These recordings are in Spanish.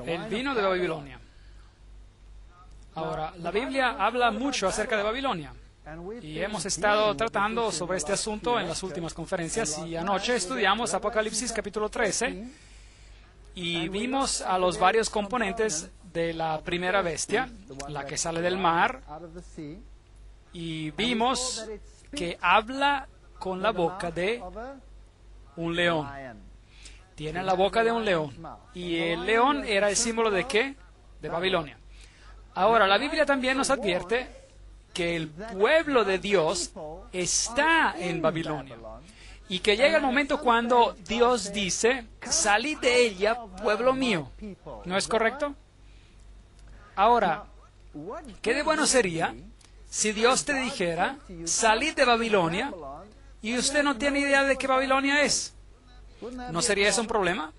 El vino de Babilonia. Ahora, la Biblia habla mucho acerca de Babilonia y hemos estado tratando sobre este asunto en las últimas conferencias, y anoche estudiamos Apocalipsis capítulo 13 y vimos a los varios componentes de la primera bestia, la que sale del mar, y vimos que habla con la boca de un león. Tiene la boca de un león. ¿Y el león era el símbolo de qué? De Babilonia. Ahora, la Biblia también nos advierte que el pueblo de Dios está en Babilonia. Y que llega el momento cuando Dios dice, salid de ella, pueblo mío. ¿No es correcto? Ahora, ¿qué de bueno sería si Dios te dijera, salid de Babilonia, y usted no tiene idea de qué Babilonia es? ¿No sería eso un problema?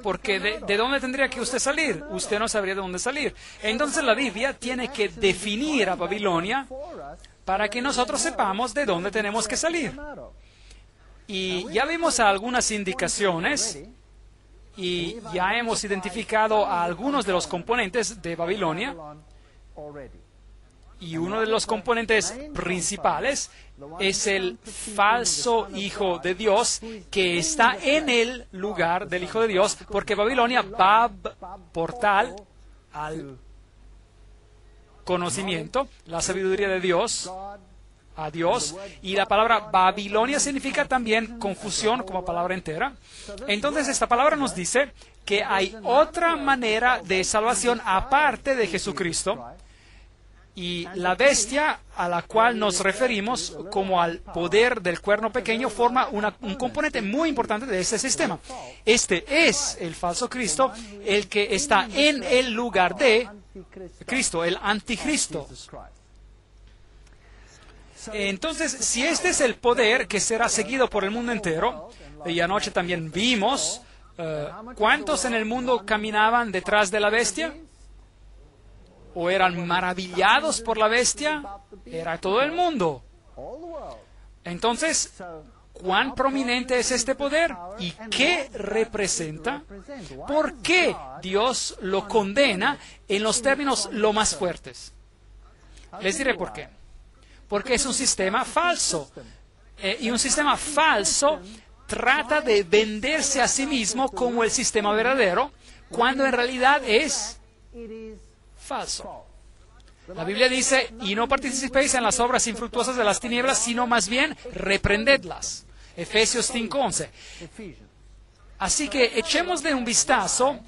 Porque ¿de dónde tendría que usted salir? Usted no sabría de dónde salir. Entonces la Biblia tiene que definir a Babilonia para que nosotros sepamos de dónde tenemos que salir. Y ya vimos algunas indicaciones y ya hemos identificado a algunos de los componentes de Babilonia. Y uno de los componentes principales es el falso Hijo de Dios que está en el lugar del Hijo de Dios, porque Babilonia, Bab, portal al conocimiento, la sabiduría de Dios, a Dios, y la palabra Babilonia significa también confusión como palabra entera. Entonces esta palabra nos dice que hay otra manera de salvación aparte de Jesucristo. Y la bestia a la cual nos referimos como al poder del cuerno pequeño forma un componente muy importante de este sistema. Este es el falso Cristo, el que está en el lugar de Cristo, el anticristo. Entonces, si este es el poder que será seguido por el mundo entero, y anoche también vimos cuántos en el mundo caminaban detrás de la bestia, o eran maravillados por la bestia, era todo el mundo. Entonces, ¿cuán prominente es este poder? ¿Y qué representa? ¿Por qué Dios lo condena en los términos lo más fuertes? Les diré por qué. Porque es un sistema falso. Y un sistema falso trata de venderse a sí mismo como el sistema verdadero, cuando en realidad es falso. La Biblia dice, y no participéis en las obras infructuosas de las tinieblas, sino más bien reprendedlas. Efesios 5:11. Así que echémosle un vistazo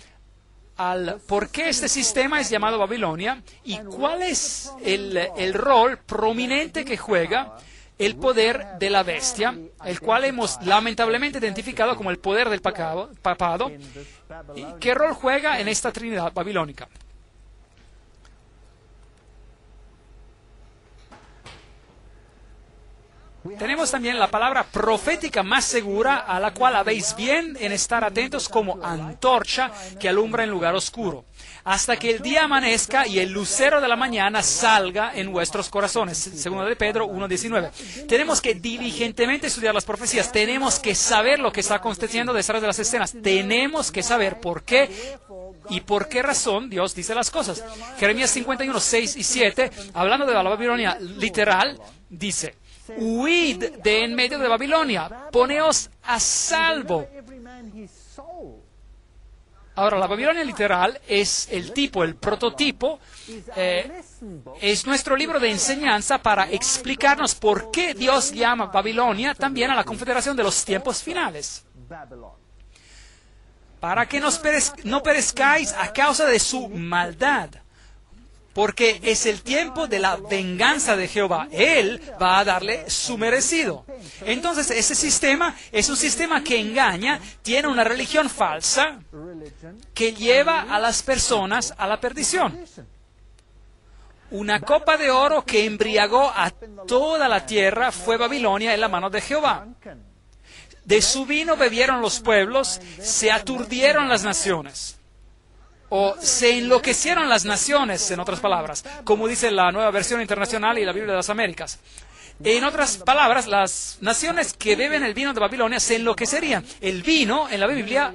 al por qué este sistema es llamado Babilonia y cuál es el rol prominente que juega el poder de la bestia, el cual hemos lamentablemente identificado como el poder del papado, y qué rol juega en esta trinidad babilónica. Tenemos también la palabra profética más segura, a la cual habéis bien en estar atentos como antorcha que alumbra en lugar oscuro, hasta que el día amanezca y el lucero de la mañana salga en vuestros corazones. Segunda de Pedro 1:19. Tenemos que diligentemente estudiar las profecías. Tenemos que saber lo que está aconteciendo detrás de las escenas. Tenemos que saber por qué y por qué razón Dios dice las cosas. Jeremías 51, 6 y 7, hablando de la Babilonia literal, dice: huid de en medio de Babilonia, poneos a salvo. Ahora, la Babilonia literal es el tipo, el prototipo, es nuestro libro de enseñanza para explicarnos por qué Dios llama Babilonia también a la confederación de los tiempos finales. Para que no perezcáis a causa de su maldad. Porque es el tiempo de la venganza de Jehová. Él va a darle su merecido. Entonces, ese sistema es un sistema que engaña, tiene una religión falsa, que lleva a las personas a la perdición. Una copa de oro que embriagó a toda la tierra fue Babilonia en la mano de Jehová. De su vino bebieron los pueblos, se aturdieron las naciones. O se enloquecieron las naciones, en otras palabras, como dice la Nueva Versión Internacional y la Biblia de las Américas. En otras palabras, las naciones que beben el vino de Babilonia se enloquecerían. El vino, en la Biblia,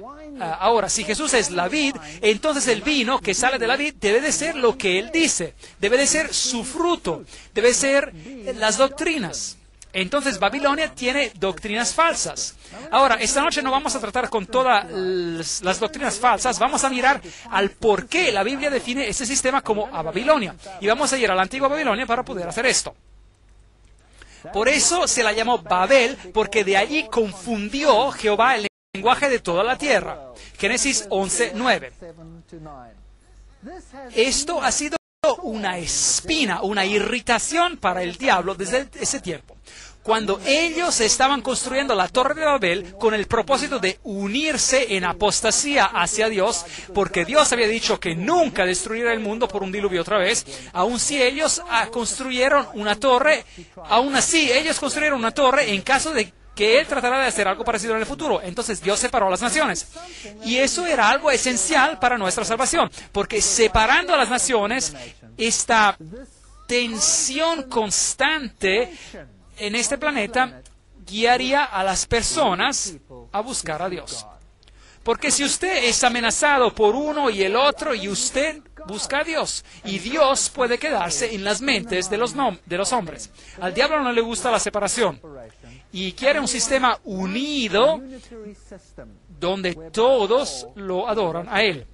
ahora, si Jesús es la vid, entonces el vino que sale de la vid debe de ser lo que Él dice. Debe de ser su fruto. Debe ser las doctrinas. Entonces, Babilonia tiene doctrinas falsas. Ahora, esta noche no vamos a tratar con todas las doctrinas falsas, vamos a mirar al por qué la Biblia define ese sistema como a Babilonia. Y vamos a ir a la antigua Babilonia para poder hacer esto. Por eso se la llamó Babel, porque de allí confundió Jehová el lenguaje de toda la tierra. Génesis 11:9. Esto ha sido una espina, una irritación para el diablo desde ese tiempo. Cuando ellos estaban construyendo la Torre de Babel con el propósito de unirse en apostasía hacia Dios, porque Dios había dicho que nunca destruiría el mundo por un diluvio otra vez, aun si ellos construyeron una torre, aún así ellos construyeron una torre en caso de que Él tratará de hacer algo parecido en el futuro. Entonces Dios separó a las naciones. Y eso era algo esencial para nuestra salvación, porque separando a las naciones, esta tensión constante en este planeta guiaría a las personas a buscar a Dios. Porque si usted es amenazado por uno y el otro, y usted busca a Dios, y Dios puede quedarse en las mentes de los hombres. Al diablo no le gusta la separación, y quiere un sistema unido donde todos lo adoran a Él.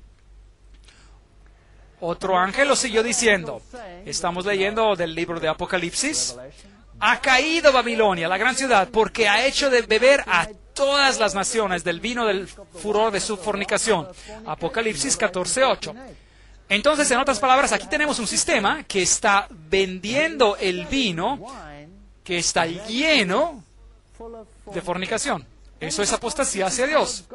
Otro ángel lo siguió diciendo. Estamos leyendo del libro de Apocalipsis. Ha caído Babilonia, la gran ciudad, porque ha hecho de beber a todas las naciones del vino del furor de su fornicación. Apocalipsis 14:8. Entonces, en otras palabras, aquí tenemos un sistema que está vendiendo el vino que está lleno de fornicación. Eso es apostasía hacia Dios.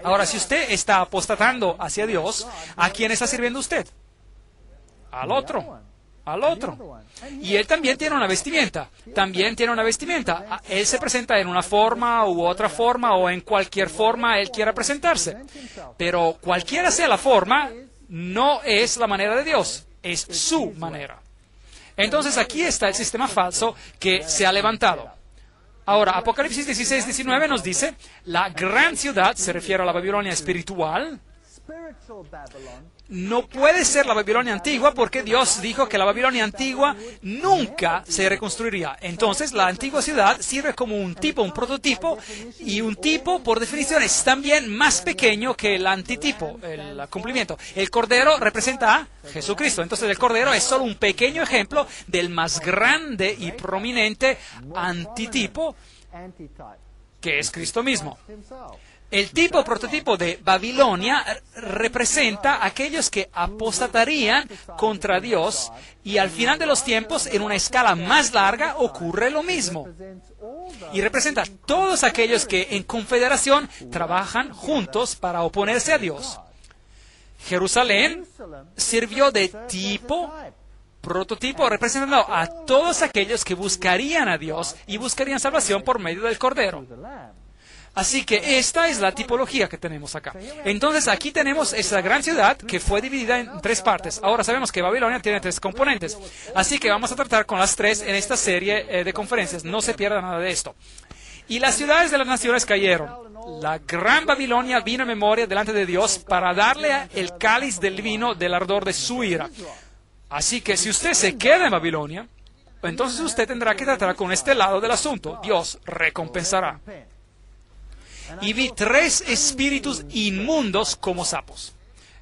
Ahora, si usted está apostatando hacia Dios, ¿a quién está sirviendo usted? Al otro. Al otro. Y él también tiene una vestimenta. Él se presenta en una forma u otra forma, o en cualquier forma él quiera presentarse. Pero cualquiera sea la forma, no es la manera de Dios, es su manera. Entonces aquí está el sistema falso que se ha levantado. Ahora, Apocalipsis 16:19 nos dice, la gran ciudad, se refiere a la Babilonia espiritual, no puede ser la Babilonia antigua, porque Dios dijo que la Babilonia antigua nunca se reconstruiría. Entonces, la antigua ciudad sirve como un tipo, un prototipo, y un tipo, por definición, es también más pequeño que el antitipo, el cumplimiento. El Cordero representa a Jesucristo. Entonces, el Cordero es solo un pequeño ejemplo del más grande y prominente antitipo, que es Cristo mismo. El tipo prototipo de Babilonia representa a aquellos que apostatarían contra Dios, y al final de los tiempos, en una escala más larga, ocurre lo mismo. Y representa a todos aquellos que en confederación trabajan juntos para oponerse a Dios. Jerusalén sirvió de tipo prototipo representando a todos aquellos que buscarían a Dios y buscarían salvación por medio del Cordero. Así que esta es la tipología que tenemos acá. Entonces aquí tenemos esa gran ciudad que fue dividida en tres partes. Ahora sabemos que Babilonia tiene tres componentes. Así que vamos a tratar con las tres en esta serie de conferencias. No se pierda nada de esto. Y las ciudades de las naciones cayeron. La gran Babilonia vino en memoria delante de Dios para darle el cáliz del vino del ardor de su ira. Así que si usted se queda en Babilonia, entonces usted tendrá que tratar con este lado del asunto. Dios recompensará. Y vi tres espíritus inmundos como sapos.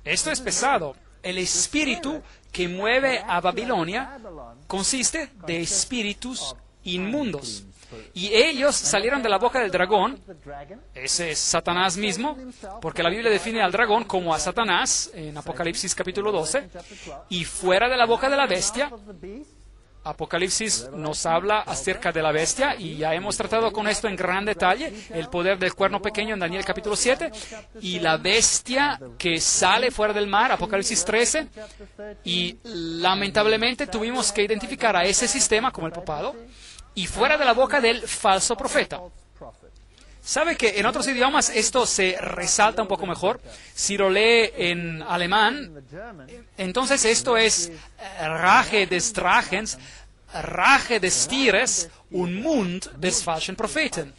Esto es pesado. El espíritu que mueve a Babilonia consiste de espíritus inmundos. Y ellos salieron de la boca del dragón. Ese es Satanás mismo, porque la Biblia define al dragón como a Satanás en Apocalipsis capítulo 12. Y fuera de la boca de la bestia, Apocalipsis nos habla acerca de la bestia, y ya hemos tratado con esto en gran detalle, el poder del cuerno pequeño en Daniel capítulo 7, y la bestia que sale fuera del mar, Apocalipsis 13, y lamentablemente tuvimos que identificar a ese sistema como el papado, y fuera de la boca del falso profeta. ¿Sabe que en otros idiomas esto se resalta un poco mejor? Si lo lee en alemán, entonces esto es Rache des Drachens, Rache des Tieres, un Mund des falschen Propheten.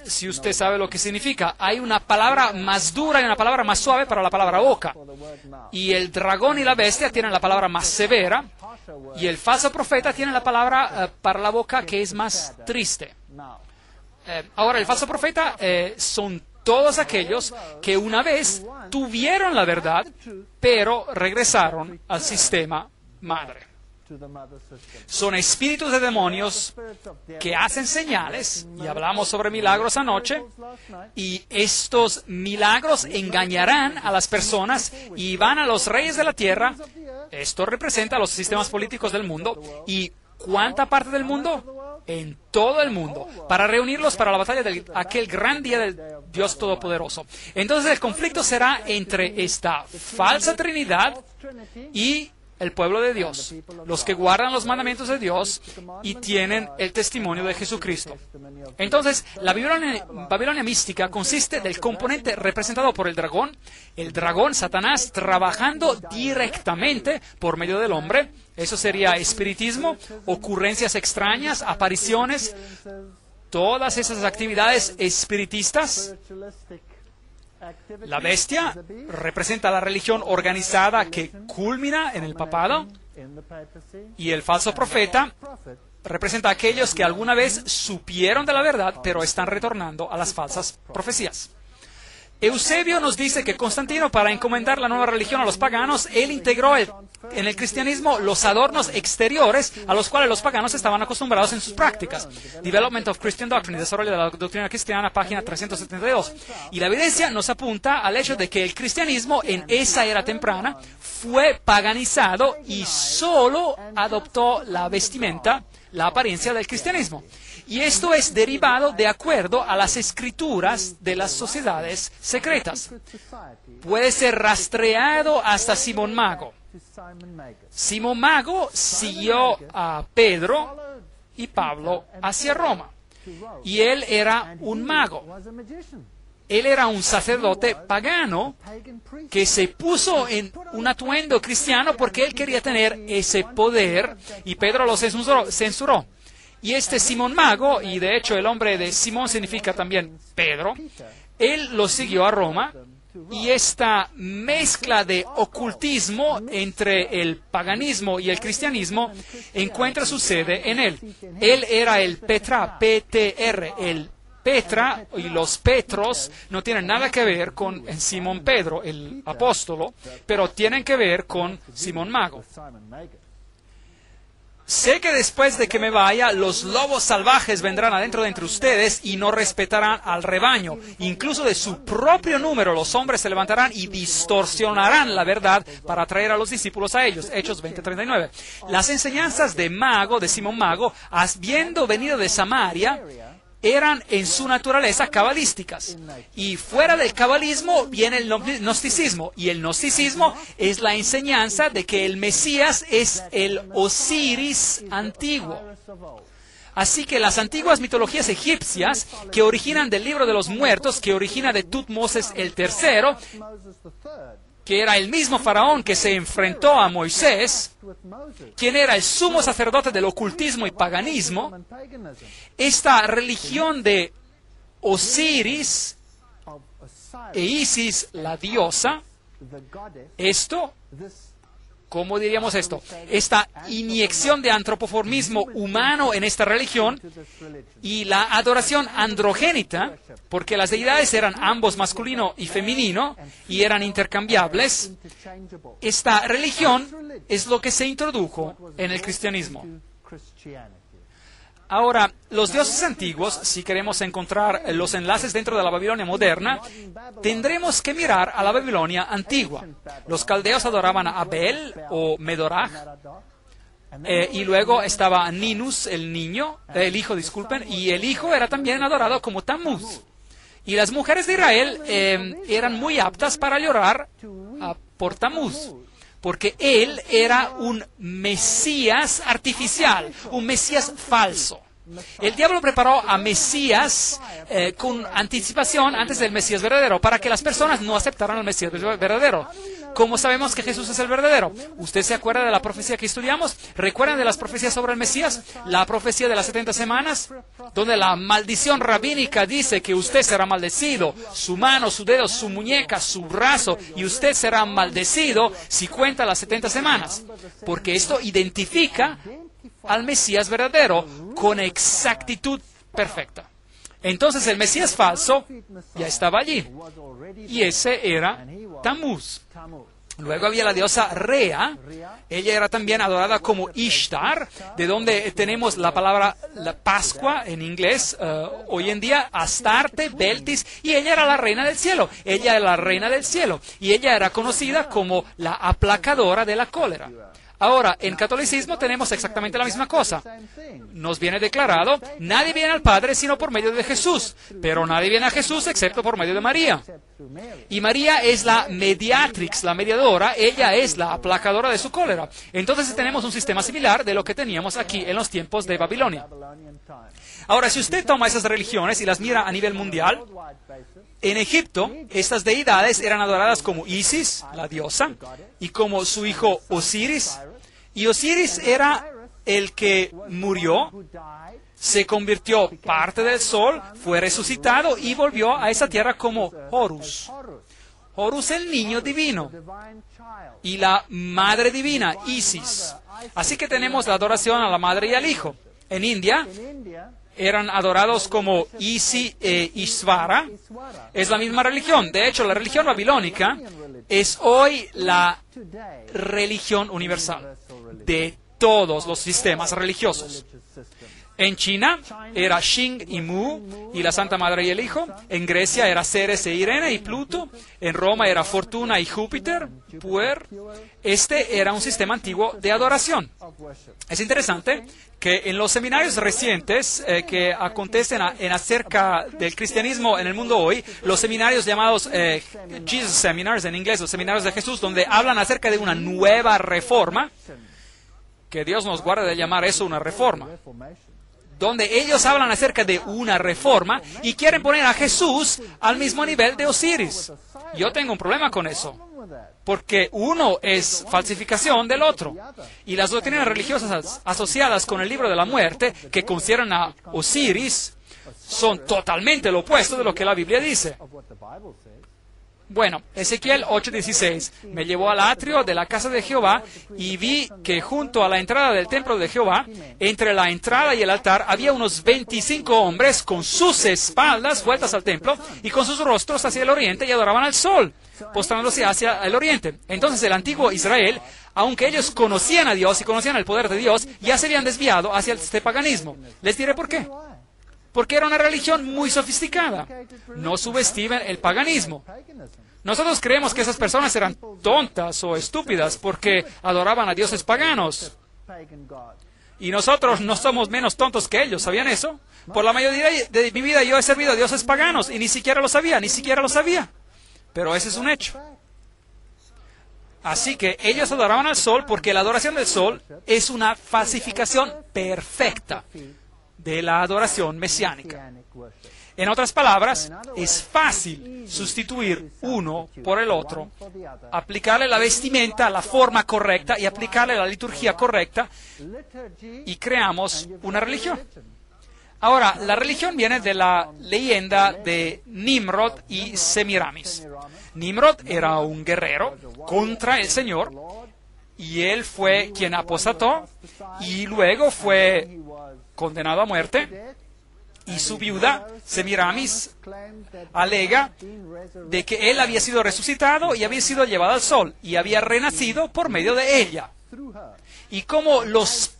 Si usted sabe lo que significa, hay una palabra más dura y una palabra más suave para la palabra boca. Y el dragón y la bestia tienen la palabra más severa, y el falso profeta tiene la palabra para la boca que es más triste. Ahora, el falso profeta son todos aquellos que una vez tuvieron la verdad, pero regresaron al sistema madre. Son espíritus de demonios que hacen señales, y hablamos sobre milagros anoche, y estos milagros engañarán a las personas y van a los reyes de la tierra. Esto representa a los sistemas políticos del mundo. ¿Y cuánta parte del mundo? En todo el mundo, para reunirlos para la batalla de aquel gran día del Dios Todopoderoso. Entonces el conflicto será entre esta falsa Trinidad y el pueblo de Dios, los que guardan los mandamientos de Dios y tienen el testimonio de Jesucristo. Entonces, la Babilonia mística consiste del componente representado por el dragón, Satanás, trabajando directamente por medio del hombre. Eso sería espiritismo, ocurrencias extrañas, apariciones, todas esas actividades espiritistas. La bestia representa la religión organizada que culmina en el papado, y el falso profeta representa a aquellos que alguna vez supieron de la verdad, pero están retornando a las falsas profecías. Eusebio nos dice que Constantino, para encomendar la nueva religión a los paganos, él integró en el cristianismo los adornos exteriores a los cuales los paganos estaban acostumbrados en sus prácticas. Development of Christian Doctrine, desarrollo de la doctrina cristiana, página 372. Y la evidencia nos apunta al hecho de que el cristianismo en esa era temprana fue paganizado y solo adoptó la vestimenta, la apariencia del cristianismo. Y esto es derivado de acuerdo a las escrituras de las sociedades secretas. Puede ser rastreado hasta Simón Mago. Simón Mago siguió a Pedro y Pablo hacia Roma. Y él era un mago. Él era un sacerdote pagano que se puso en un atuendo cristiano porque él quería tener ese poder, y Pedro lo censuró. Y este Simón Mago, y de hecho el nombre de Simón significa también Pedro, él lo siguió a Roma, y esta mezcla de ocultismo entre el paganismo y el cristianismo encuentra su sede en él. Él era el Petra, P-T-R, el Petra, y los Petros no tienen nada que ver con Simón Pedro, el apóstolo, pero tienen que ver con Simón Mago. Sé que después de que me vaya, los lobos salvajes vendrán adentro de entre ustedes y no respetarán al rebaño. Incluso de su propio número los hombres se levantarán y distorsionarán la verdad para atraer a los discípulos a ellos. Hechos 20:39. Las enseñanzas de Simón Mago, habiendo venido de Samaria, eran en su naturaleza cabalísticas. Y fuera del cabalismo viene el gnosticismo. Y el gnosticismo es la enseñanza de que el Mesías es el Osiris antiguo. Así que las antiguas mitologías egipcias, que originan del libro de los muertos, que origina de Tutmosis el III, que era el mismo faraón que se enfrentó a Moisés, quien era el sumo sacerdote del ocultismo y paganismo, esta religión de Osiris e Isis, la diosa, esto, ¿cómo diríamos esto? Esta inyección de antropomorfismo humano en esta religión y la adoración androgénita, porque las deidades eran ambos masculino y femenino y eran intercambiables, esta religión es lo que se introdujo en el cristianismo. Ahora, los dioses antiguos, si queremos encontrar los enlaces dentro de la Babilonia moderna, tendremos que mirar a la Babilonia antigua. Los caldeos adoraban a Abel o Medoraj, y luego estaba Ninus, el hijo, y el hijo era también adorado como Tammuz. Y las mujeres de Israel eran muy aptas para llorar por Tammuz, porque él era un Mesías artificial, un Mesías falso. El diablo preparó a Mesías con anticipación antes del Mesías verdadero, para que las personas no aceptaran al Mesías verdadero. ¿Cómo sabemos que Jesús es el verdadero? ¿Usted se acuerda de la profecía que estudiamos? ¿Recuerdan de las profecías sobre el Mesías? La profecía de las 70 semanas, donde la maldición rabínica dice que usted será maldecido, su mano, su dedo, su muñeca, su brazo, y usted será maldecido si cuenta las 70 semanas. Porque esto identifica al Mesías verdadero con exactitud perfecta. Entonces el Mesías falso ya estaba allí, y ese era Tammuz. Luego había la diosa Rea. Ella era también adorada como Ishtar, de donde tenemos la palabra la Pascua en inglés, hoy en día, Astarte, Beltis, y ella era la reina del cielo. Ella era la reina del cielo, y ella era conocida como la aplacadora de la cólera. Ahora, en catolicismo tenemos exactamente la misma cosa. Nos viene declarado, nadie viene al Padre sino por medio de Jesús, pero nadie viene a Jesús excepto por medio de María. Y María es la mediatrix, la mediadora, ella es la aplacadora de su cólera. Entonces tenemos un sistema similar de lo que teníamos aquí en los tiempos de Babilonia. Ahora, si usted toma esas religiones y las mira a nivel mundial, en Egipto, estas deidades eran adoradas como Isis, la diosa, y como su hijo Osiris. Y Osiris era el que murió, se convirtió parte del sol, fue resucitado y volvió a esa tierra como Horus. Horus, el niño divino, y la madre divina, Isis. Así que tenemos la adoración a la madre y al hijo. En India eran adorados como Isi e Ishvara. Es la misma religión. De hecho, la religión babilónica es hoy la religión universal de todos los sistemas religiosos. En China era Xing y Mu y la Santa Madre y el Hijo. En Grecia era Ceres e Irene y Pluto. En Roma era Fortuna y Júpiter, Puer. Este era un sistema antiguo de adoración. Es interesante que en los seminarios recientes que acontecen en acerca del cristianismo en el mundo hoy, los seminarios llamados Jesus Seminars, en inglés, los seminarios de Jesús, donde hablan acerca de una nueva reforma, que Dios nos guarde de llamar eso una reforma, donde ellos hablan acerca de una reforma y quieren poner a Jesús al mismo nivel de Osiris. Yo tengo un problema con eso, porque uno es falsificación del otro. Y las doctrinas religiosas asociadas con el libro de la muerte, que consideran a Osiris, son totalmente lo opuesto de lo que la Biblia dice. Bueno, Ezequiel 8:16 me llevó al atrio de la casa de Jehová y vi que junto a la entrada del templo de Jehová, entre la entrada y el altar, había unos 25 hombres con sus espaldas vueltas al templo y con sus rostros hacia el oriente y adoraban al sol, postrándose hacia el oriente. Entonces el antiguo Israel, aunque ellos conocían a Dios y conocían el poder de Dios, ya se habían desviado hacia este paganismo. Les diré por qué. Porque era una religión muy sofisticada. No subestimen el paganismo. Nosotros creemos que esas personas eran tontas o estúpidas porque adoraban a dioses paganos. Y nosotros no somos menos tontos que ellos, ¿sabían eso? Por la mayoría de mi vida yo he servido a dioses paganos y ni siquiera lo sabía. Pero ese es un hecho. Así que ellos adoraban al sol porque la adoración del sol es una falsificación perfecta de la adoración mesiánica. En otras palabras, es fácil sustituir uno por el otro, aplicarle la vestimenta, la forma correcta y aplicarle la liturgia correcta y creamos una religión. Ahora, la religión viene de la leyenda de Nimrod y Semiramis. Nimrod era un guerrero contra el Señor y él fue quien apostató y luego fue condenado a muerte. Y su viuda, Semiramis, alega de que él había sido resucitado y había sido llevado al sol y había renacido por medio de ella. Y como los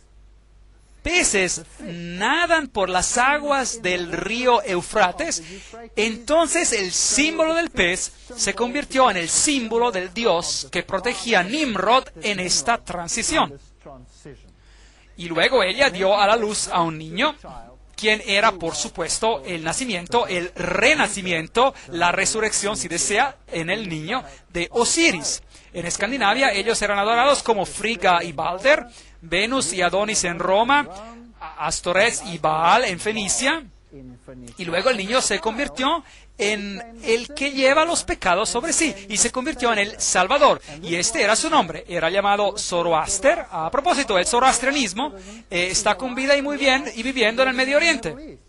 peces nadan por las aguas del río Eufrates, entonces el símbolo del pez se convirtió en el símbolo del dios que protegía a Nimrod en esta transición. Y luego ella dio a la luz a un niño, quien era, por supuesto, el nacimiento, el renacimiento, la resurrección, si desea, en el niño de Osiris. En Escandinavia, ellos eran adorados como Frigga y Balder, Venus y Adonis en Roma, Astores y Baal en Fenicia, y luego el niño se convirtió en el que lleva los pecados sobre sí, y se convirtió en el Salvador, y este era su nombre, era llamado Zoroaster. A propósito, el zoroastrianismo está con vida y muy bien, y viviendo en el Medio Oriente.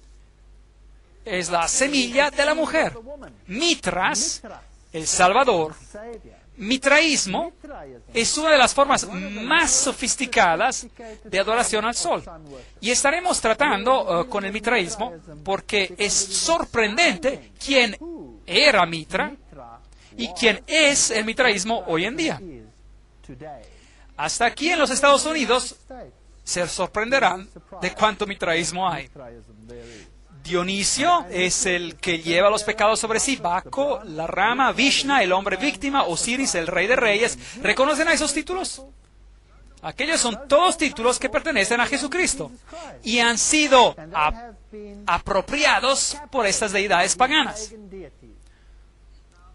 Es la semilla de la mujer. Mitras, el Salvador. Mitraísmo es una de las formas más sofisticadas de adoración al sol. Y estaremos tratando con el mitraísmo porque es sorprendente quién era Mitra y quién es el mitraísmo hoy en día. Hasta aquí en los Estados Unidos se sorprenderán de cuánto mitraísmo hay. Dionisio es el que lleva los pecados sobre sí, Baco, la rama, Vishna, el hombre víctima, Osiris, el rey de reyes. ¿Reconocen a esos títulos? Aquellos son todos títulos que pertenecen a Jesucristo y han sido apropiados por estas deidades paganas.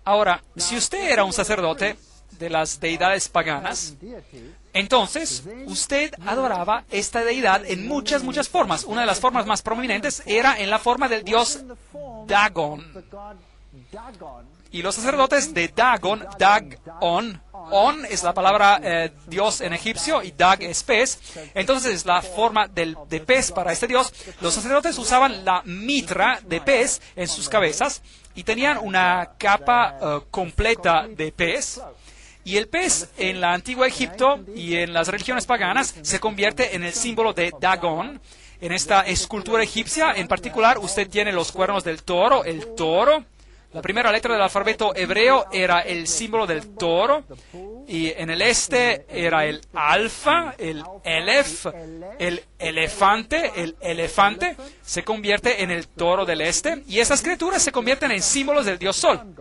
Ahora, si usted era un sacerdote de las deidades paganas, entonces usted adoraba esta deidad en muchas formas. Una de las formas más prominentes era en la forma del dios Dagon. Y los sacerdotes de Dagon, On es la palabra dios en egipcio y Dag es pez. Entonces es la forma de pez para este dios. Los sacerdotes usaban la mitra de pez en sus cabezas y tenían una capa completa de pez. Y el pez en la antigua Egipto y en las religiones paganas se convierte en el símbolo de Dagon. En esta escultura egipcia, en particular, usted tiene los cuernos del toro, el toro. La primera letra del alfabeto hebreo era el símbolo del toro. Y en el este era el alfa, el elef, el elefante se convierte en el toro del este. Y esas criaturas se convierten en símbolos del dios Sol.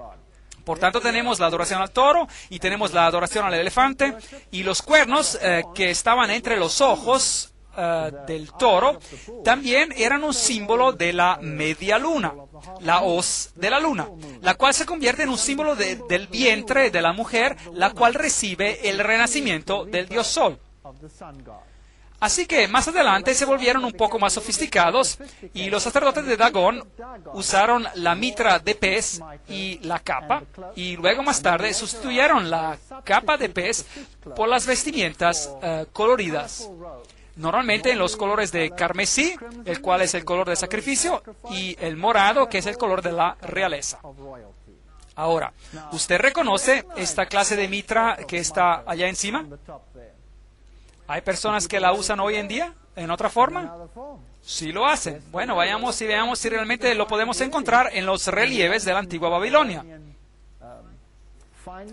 Por tanto, tenemos la adoración al toro y tenemos la adoración al elefante y los cuernos que estaban entre los ojos del toro también eran un símbolo de la media luna, la hoz de la luna, la cual se convierte en un símbolo del vientre de la mujer, la cual recibe el renacimiento del dios Sol. Así que más adelante se volvieron un poco más sofisticados y los sacerdotes de Dagon usaron la mitra de pez y la capa y luego más tarde sustituyeron la capa de pez por las vestimientas coloridas. Normalmente en los colores de carmesí, el cual es el color de sacrificio, y el morado, que es el color de la realeza. Ahora, ¿usted reconoce esta clase de mitra que está allá encima? ¿Hay personas que la usan hoy en día en otra forma? Sí lo hacen. Bueno, vayamos y veamos si realmente lo podemos encontrar en los relieves de la antigua Babilonia.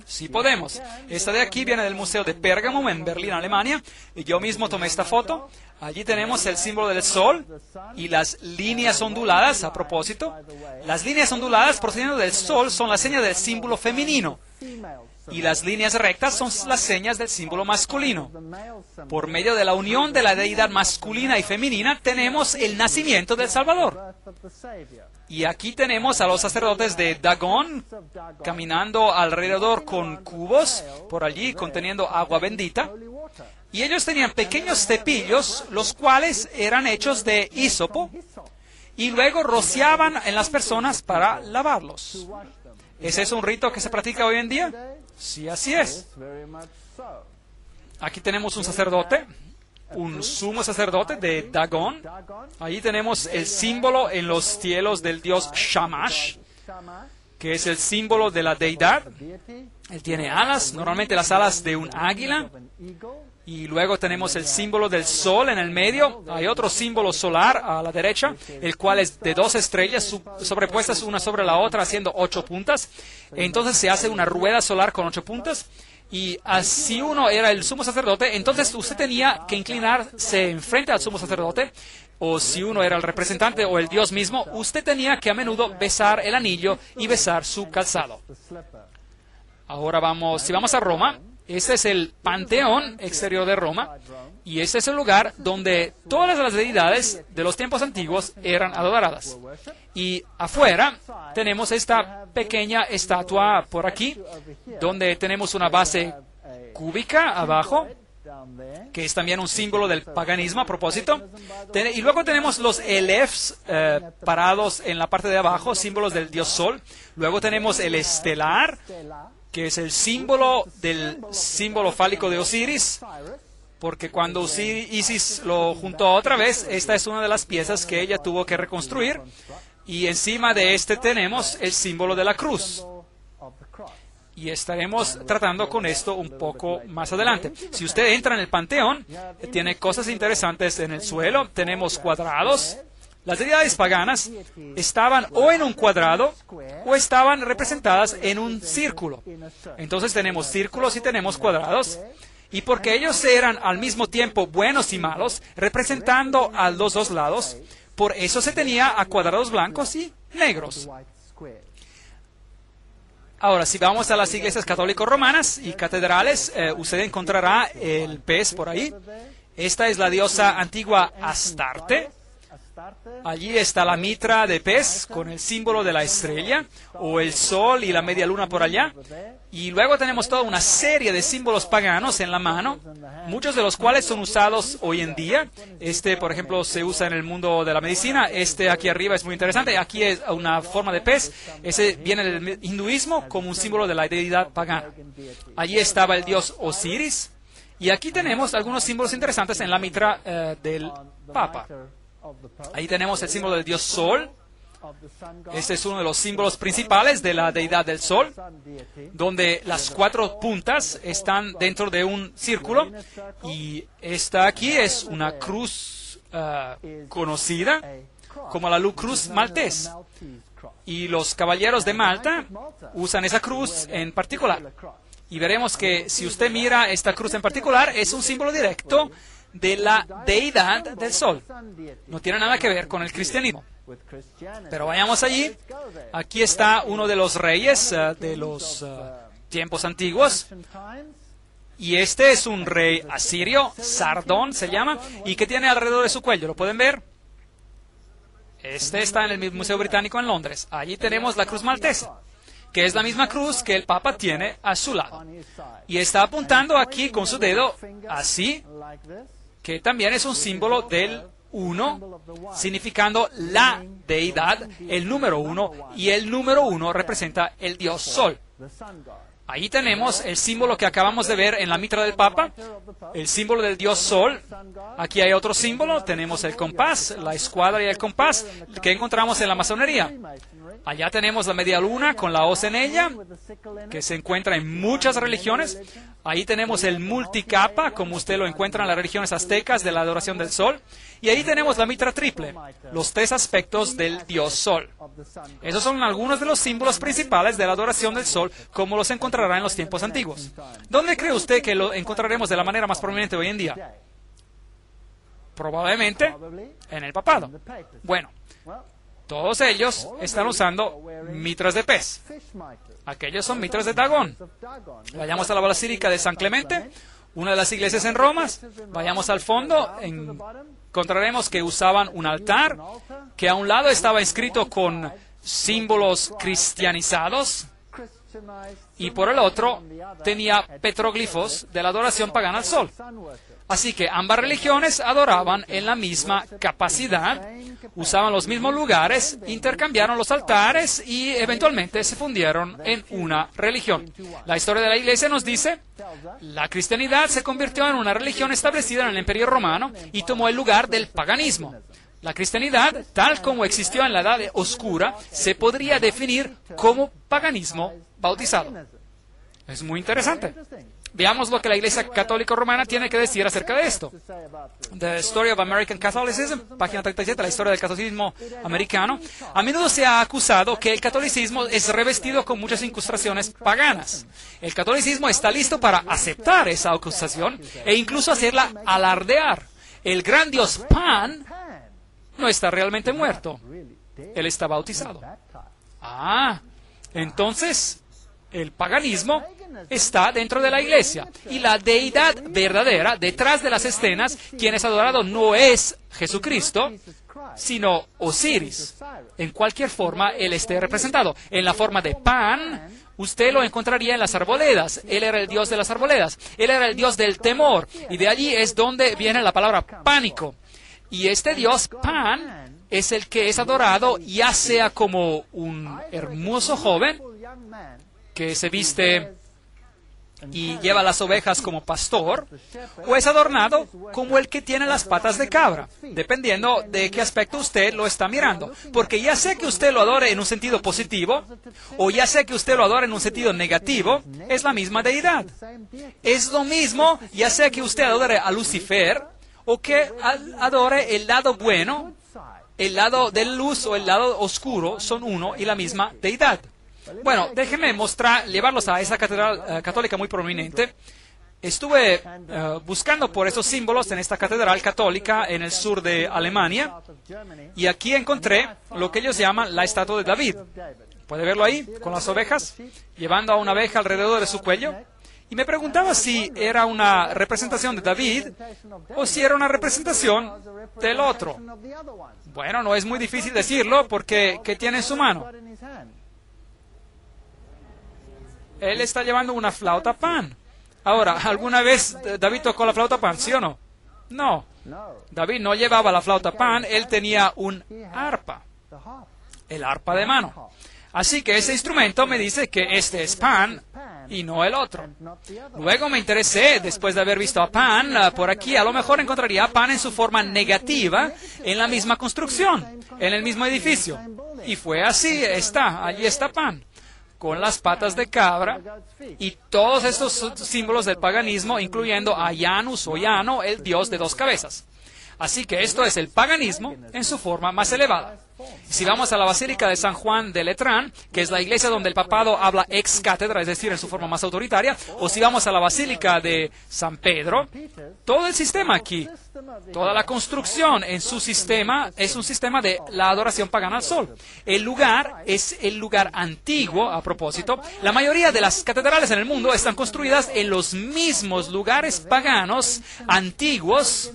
Sí podemos. Esta de aquí viene del Museo de Pérgamo en Berlín, Alemania. Y yo mismo tomé esta foto. Allí tenemos el símbolo del sol y las líneas onduladas. A propósito, las líneas onduladas procediendo del sol son la seña del símbolo femenino. y las líneas rectas son las señas del símbolo masculino. Por medio de la unión de la deidad masculina y femenina tenemos el nacimiento del Salvador. Y aquí tenemos a los sacerdotes de Dagón caminando alrededor con cubos por allí conteniendo agua bendita. Y ellos tenían pequeños cepillos, los cuales eran hechos de hisopo, y luego rociaban en las personas para lavarlos. ¿Ese es un rito que se practica hoy en día? Sí, así es. Aquí tenemos un sacerdote, un sumo sacerdote de Dagón. Ahí tenemos el símbolo en los cielos del dios Shamash, que es el símbolo de la deidad. Él tiene alas, normalmente las alas de un águila. Y luego tenemos el símbolo del sol en el medio. Hay otro símbolo solar a la derecha, el cual es de 2 estrellas sobrepuestas una sobre la otra, haciendo 8 puntas. Entonces se hace una rueda solar con 8 puntas. Y así uno era el sumo sacerdote, entonces usted tenía que inclinarse enfrente al sumo sacerdote. O si uno era el representante o el Dios mismo, usted tenía que a menudo besar el anillo y besar su calzado. Ahora si vamos a Roma. Este es el Panteón exterior de Roma, y este es el lugar donde todas las deidades de los tiempos antiguos eran adoradas. Y afuera tenemos esta pequeña estatua por aquí, donde tenemos una base cúbica abajo, que es también un símbolo del paganismo a propósito. Y luego tenemos los elefs parados en la parte de abajo, símbolos del dios Sol. Luego tenemos el estelar, que es el símbolo del símbolo fálico de Osiris, porque cuando Isis lo juntó otra vez, esta es una de las piezas que ella tuvo que reconstruir, y encima de este tenemos el símbolo de la cruz. Y estaremos tratando con esto un poco más adelante. Si usted entra en el Panteón, tiene cosas interesantes en el suelo. Tenemos cuadrados. Las deidades paganas estaban o en un cuadrado o estaban representadas en un círculo. Entonces tenemos círculos y tenemos cuadrados. Y porque ellos eran al mismo tiempo buenos y malos, representando a los dos lados, por eso se tenía a cuadrados blancos y negros. Ahora, si vamos a las iglesias católicos romanas y catedrales, usted encontrará el pez por ahí. Esta es la diosa antigua Astarte. Allí está la mitra de pez con el símbolo de la estrella, o el sol y la media luna por allá. Y luego tenemos toda una serie de símbolos paganos en la mano, muchos de los cuales son usados hoy en día. Este, por ejemplo, se usa en el mundo de la medicina. Este aquí arriba es muy interesante. Aquí es una forma de pez. Ese viene del hinduismo como un símbolo de la deidad pagana. Allí estaba el dios Osiris. Y aquí tenemos algunos símbolos interesantes en la mitra del Papa. Ahí tenemos el símbolo del dios Sol. Este es uno de los símbolos principales de la deidad del Sol, donde las 4 puntas están dentro de un círculo. Y esta aquí es una cruz conocida como la cruz maltés. Y los caballeros de Malta usan esa cruz en particular. Y veremos que si usted mira esta cruz en particular, es un símbolo directo de la deidad del sol. No tiene nada que ver con el cristianismo. Pero vayamos allí. Aquí está uno de los reyes de los tiempos antiguos. Y este es un rey asirio, Sardón se llama, y que tiene alrededor de su cuello. ¿Lo pueden ver? Este está en el Museo Británico en Londres. Allí tenemos la cruz maltesa, que es la misma cruz que el Papa tiene a su lado. Y está apuntando aquí con su dedo así, que también es un símbolo del 1, significando la deidad, el número 1, y el número 1 representa el dios Sol. Ahí tenemos el símbolo que acabamos de ver en la mitra del Papa, el símbolo del dios Sol. Aquí hay otro símbolo, tenemos el compás, la escuadra y el compás que encontramos en la masonería. Allá tenemos la media luna con la hoz en ella, que se encuentra en muchas religiones. Ahí tenemos el multicapa, como usted lo encuentra en las religiones aztecas de la adoración del sol. Y ahí tenemos la mitra triple, los 3 aspectos del dios sol. Esos son algunos de los símbolos principales de la adoración del sol, como los encontrará en los tiempos antiguos. ¿Dónde cree usted que lo encontraremos de la manera más prominente hoy en día? Probablemente en el papado. Bueno, Todos ellos están usando mitras de pez. Aquellos son mitras de Dagón. Vayamos a la Basílica de San Clemente, una de las iglesias en Roma. Vayamos al fondo, encontraremos que usaban un altar, que a un lado estaba inscrito con símbolos cristianizados, y por el otro tenía petroglifos de la adoración pagana al sol. Así que ambas religiones adoraban en la misma capacidad, usaban los mismos lugares, intercambiaron los altares y eventualmente se fundieron en una religión. La historia de la Iglesia nos dice, la cristianidad se convirtió en una religión establecida en el Imperio Romano y tomó el lugar del paganismo. La cristianidad, tal como existió en la Edad Oscura, se podría definir como paganismo bautizado. Es muy interesante. Veamos lo que la Iglesia Católica Romana tiene que decir acerca de esto. The Story of American Catholicism, página 37, la historia del catolicismo americano. A menudo se ha acusado que el catolicismo es revestido con muchas incrustaciones paganas. El catolicismo está listo para aceptar esa acusación e incluso hacerla alardear. El gran dios Pan no está realmente muerto. Él está bautizado. Entonces el paganismo está dentro de la iglesia. Y la deidad verdadera, detrás de las escenas, quien es adorado no es Jesucristo, sino Osiris. En cualquier forma él esté representado. En la forma de Pan, usted lo encontraría en las arboledas. Él era el dios de las arboledas. Él era el dios del temor. Y de allí es donde viene la palabra pánico. Y este dios Pan es el que es adorado, ya sea como un hermoso joven que se viste y lleva las ovejas como pastor, o es adornado como el que tiene las patas de cabra, dependiendo de qué aspecto usted lo está mirando. Porque ya sea que usted lo adore en un sentido positivo, o ya sea que usted lo adore en un sentido negativo, es la misma deidad. Es lo mismo, ya sea que usted adore a Lucifer, o que adore el lado bueno, el lado de luz o el lado oscuro, son uno y la misma deidad. Bueno, déjenme llevarlos a esa catedral católica muy prominente. Estuve buscando por esos símbolos en esta catedral católica en el sur de Alemania, y aquí encontré lo que ellos llaman la estatua de David. ¿Puede verlo ahí, con las ovejas, llevando a una oveja alrededor de su cuello? Y me preguntaba si era una representación de David o si era una representación del otro. Bueno, no es muy difícil decirlo porque ¿qué tiene en su mano? Él está llevando una flauta Pan. Ahora, ¿alguna vez David tocó la flauta Pan, sí o no? No. David no llevaba la flauta Pan, él tenía un arpa. El arpa de mano. Así que ese instrumento me dice que este es Pan y no el otro. Luego me interesé, después de haber visto a Pan, por aquí a lo mejor encontraría a Pan en su forma negativa, en la misma construcción, en el mismo edificio. Y fue así, allí está Pan, con las patas de cabra y todos estos símbolos del paganismo, incluyendo a Janus o Jano, el dios de dos cabezas. Así que esto es el paganismo en su forma más elevada. Si vamos a la Basílica de San Juan de Letrán, que es la iglesia donde el papado habla ex cátedra, es decir, en su forma más autoritaria, o si vamos a la Basílica de San Pedro, todo el sistema aquí, toda la construcción en su sistema es un sistema de la adoración pagana al sol. El lugar es el lugar antiguo, a propósito. La mayoría de las catedrales en el mundo están construidas en los mismos lugares paganos antiguos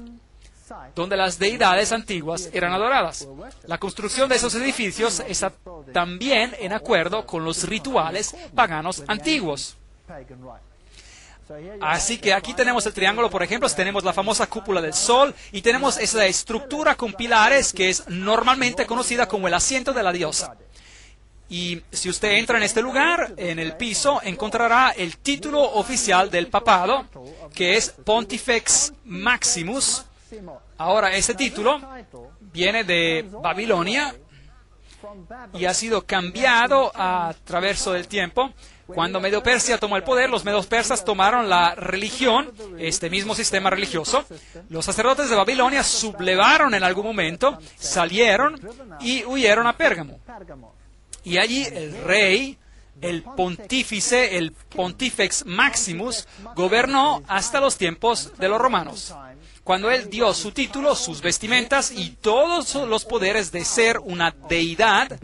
donde las deidades antiguas eran adoradas. La construcción de esos edificios está también en acuerdo con los rituales paganos antiguos. Así que aquí tenemos el triángulo, por ejemplo, tenemos la famosa cúpula del sol y tenemos esa estructura con pilares que es normalmente conocida como el asiento de la diosa. Y si usted entra en este lugar, en el piso, encontrará el título oficial del papado, que es Pontifex Maximus. Ahora, ese título viene de Babilonia y ha sido cambiado a través del tiempo. Cuando Medio Persia tomó el poder, los medos persas tomaron la religión, este mismo sistema religioso. Los sacerdotes de Babilonia sublevaron en algún momento, salieron y huyeron a Pérgamo. Y allí el rey el pontífice, el Pontifex Maximus, gobernó hasta los tiempos de los romanos, cuando él dio su título, sus vestimentas y todos los poderes de ser una deidad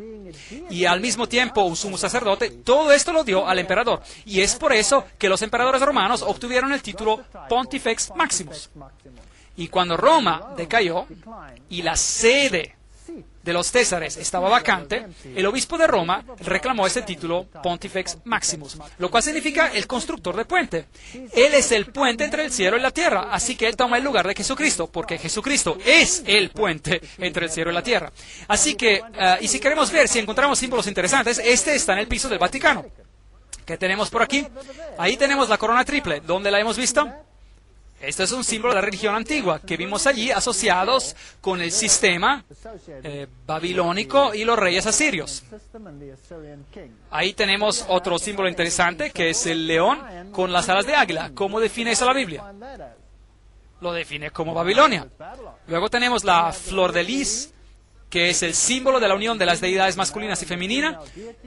y al mismo tiempo un sumo sacerdote. Todo esto lo dio al emperador. Y es por eso que los emperadores romanos obtuvieron el título Pontifex Maximus. Y cuando Roma decayó y la sede de los Césares estaba vacante, el obispo de Roma reclamó ese título Pontifex Maximus, lo cual significa el constructor de puente. Él es el puente entre el cielo y la tierra, así que él toma el lugar de Jesucristo, porque Jesucristo es el puente entre el cielo y la tierra. Así que, y si queremos ver, si encontramos símbolos interesantes, este está en el piso del Vaticano. ¿Qué tenemos por aquí? Ahí tenemos la corona triple. ¿Dónde la hemos visto? Este es un símbolo de la religión antigua que vimos allí asociados con el sistema babilónico y los reyes asirios. Ahí tenemos otro símbolo interesante que es el león con las alas de águila. ¿Cómo define eso la Biblia? Lo define como Babilonia. Luego tenemos la flor de lis, que es el símbolo de la unión de las deidades masculinas y femeninas,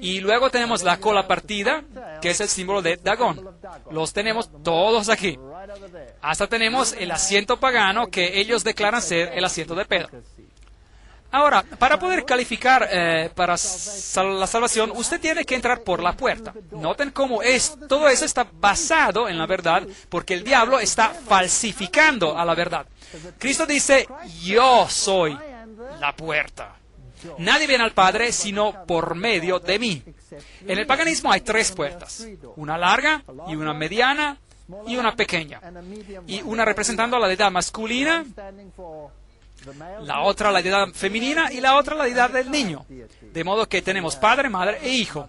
y luego tenemos la cola partida, que es el símbolo de Dagón. Los tenemos todos aquí. Hasta tenemos el asiento pagano, que ellos declaran ser el asiento de Pedro. Ahora, para poder calificar para la salvación, usted tiene que entrar por la puerta. Noten cómo todo eso está basado en la verdad, porque el diablo está falsificando a la verdad. Cristo dice, yo soy la puerta. Nadie viene al Padre sino por medio de mí. En el paganismo hay tres puertas, una larga y una mediana y una pequeña, y una representando a la deidad masculina, la otra la deidad femenina y la otra la deidad del niño, de modo que tenemos padre, madre e hijo.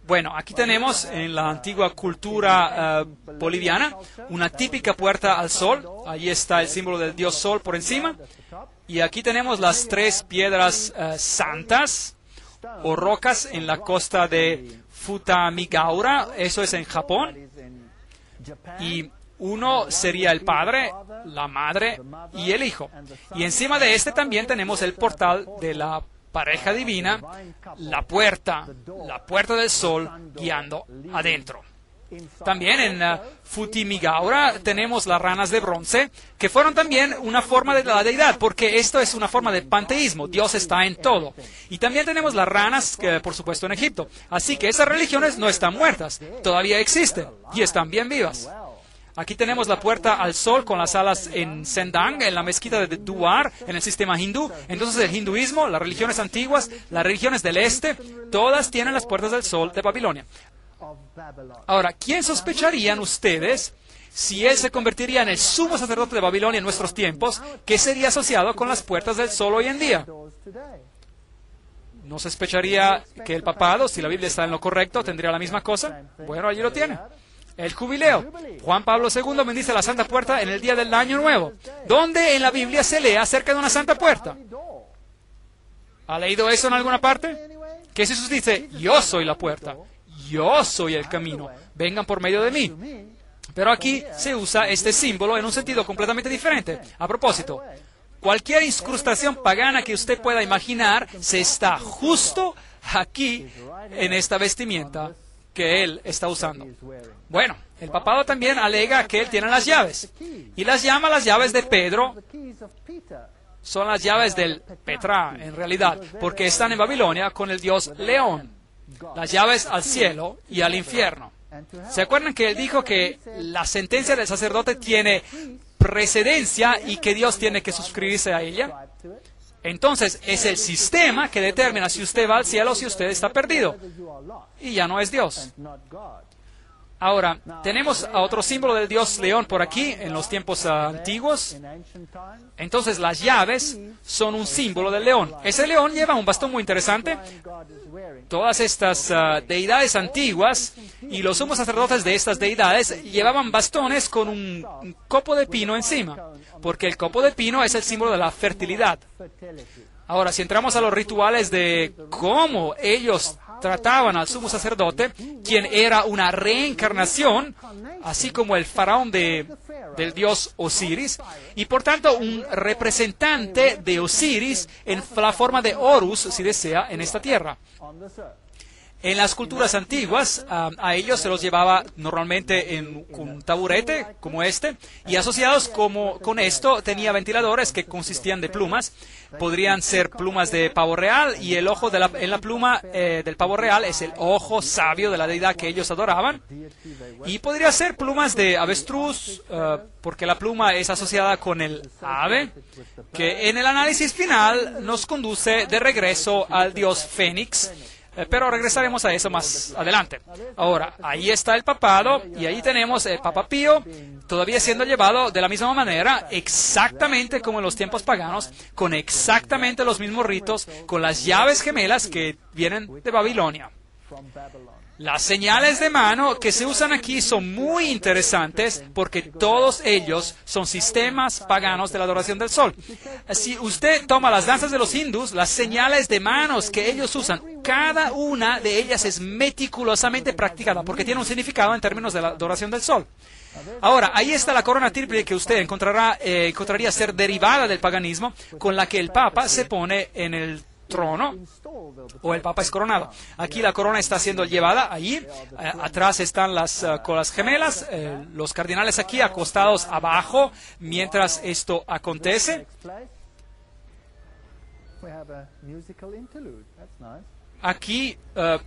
Bueno, aquí tenemos en la antigua cultura boliviana una típica puerta al sol. Ahí está el símbolo del dios sol por encima. Y aquí tenemos las tres piedras santas o rocas en la costa de Futamigaura. Eso es en Japón. Y uno sería el padre, la madre y el hijo. Y encima de este también tenemos el portal de la pareja divina, la puerta del sol guiando adentro. También en Futimigaura tenemos las ranas de bronce, que fueron también una forma de la deidad, porque esto es una forma de panteísmo, Dios está en todo. Y también tenemos las ranas, por supuesto, en Egipto. Así que esas religiones no están muertas, todavía existen y están bien vivas. Aquí tenemos la puerta al sol con las alas en Sendang, en la mezquita de Duar, en el sistema hindú. Entonces el hinduismo, las religiones antiguas, las religiones del este, todas tienen las puertas del sol de Babilonia. Ahora, ¿quién sospecharían ustedes si él se convertiría en el sumo sacerdote de Babilonia en nuestros tiempos, que sería asociado con las puertas del sol hoy en día? ¿No sospecharía que el papado, si la Biblia está en lo correcto, tendría la misma cosa? Bueno, allí lo tiene. El jubileo. Juan Pablo II bendice la Santa Puerta en el día del Año Nuevo. ¿Dónde en la Biblia se lee acerca de una Santa Puerta? ¿Ha leído eso en alguna parte? Que Jesús dice, yo soy la puerta, yo soy el camino, vengan por medio de mí. Pero aquí se usa este símbolo en un sentido completamente diferente. A propósito, cualquier incrustación pagana que usted pueda imaginar se está justo aquí en esta vestimenta que él está usando. Bueno, el papado también alega que él tiene las llaves, y las llama las llaves de Pedro. Son las llaves del Petra, en realidad, porque están en Babilonia con el dios León. Las llaves al cielo y al infierno. ¿Se acuerdan que él dijo que la sentencia del sacerdote tiene precedencia y que Dios tiene que suscribirse a ella? Entonces, es el sistema que determina si usted va al cielo o si usted está perdido. Y ya no es Dios. Ahora, tenemos a otro símbolo del dios león por aquí, en los tiempos antiguos. Entonces, las llaves son un símbolo del león. Ese león lleva un bastón muy interesante. Todas estas deidades antiguas y los sumos sacerdotes de estas deidades llevaban bastones con un copo de pino encima, porque el copo de pino es el símbolo de la fertilidad. Ahora, si entramos a los rituales de cómo ellos trataban al sumo sacerdote, quien era una reencarnación, así como el faraón del dios Osiris, y por tanto un representante de Osiris en la forma de Horus, si desea, en esta tierra. En las culturas antiguas, a ellos se los llevaba normalmente en un taburete como este, y asociados con esto tenía ventiladores que consistían de plumas. Podrían ser plumas de pavo real, y el ojo en la pluma del pavo real es el ojo sabio de la deidad que ellos adoraban. Y podría ser plumas de avestruz, porque la pluma es asociada con el ave, que en el análisis final nos conduce de regreso al dios Fénix. Pero regresaremos a eso más adelante. Ahora, ahí está el papado, y ahí tenemos el Papa Pío, todavía siendo llevado de la misma manera, exactamente como en los tiempos paganos, con exactamente los mismos ritos, con las llaves gemelas que vienen de Babilonia. Las señales de mano que se usan aquí son muy interesantes porque todos ellos son sistemas paganos de la adoración del sol. Si usted toma las danzas de los hindús, las señales de manos que ellos usan, cada una de ellas es meticulosamente practicada porque tiene un significado en términos de la adoración del sol. Ahora, ahí está la corona triple que usted encontraría ser derivada del paganismo, con la que el Papa se pone en el trono, o el Papa es coronado. Aquí la corona está siendo llevada, allí atrás están las colas gemelas, los cardinales aquí acostados abajo mientras esto acontece. Aquí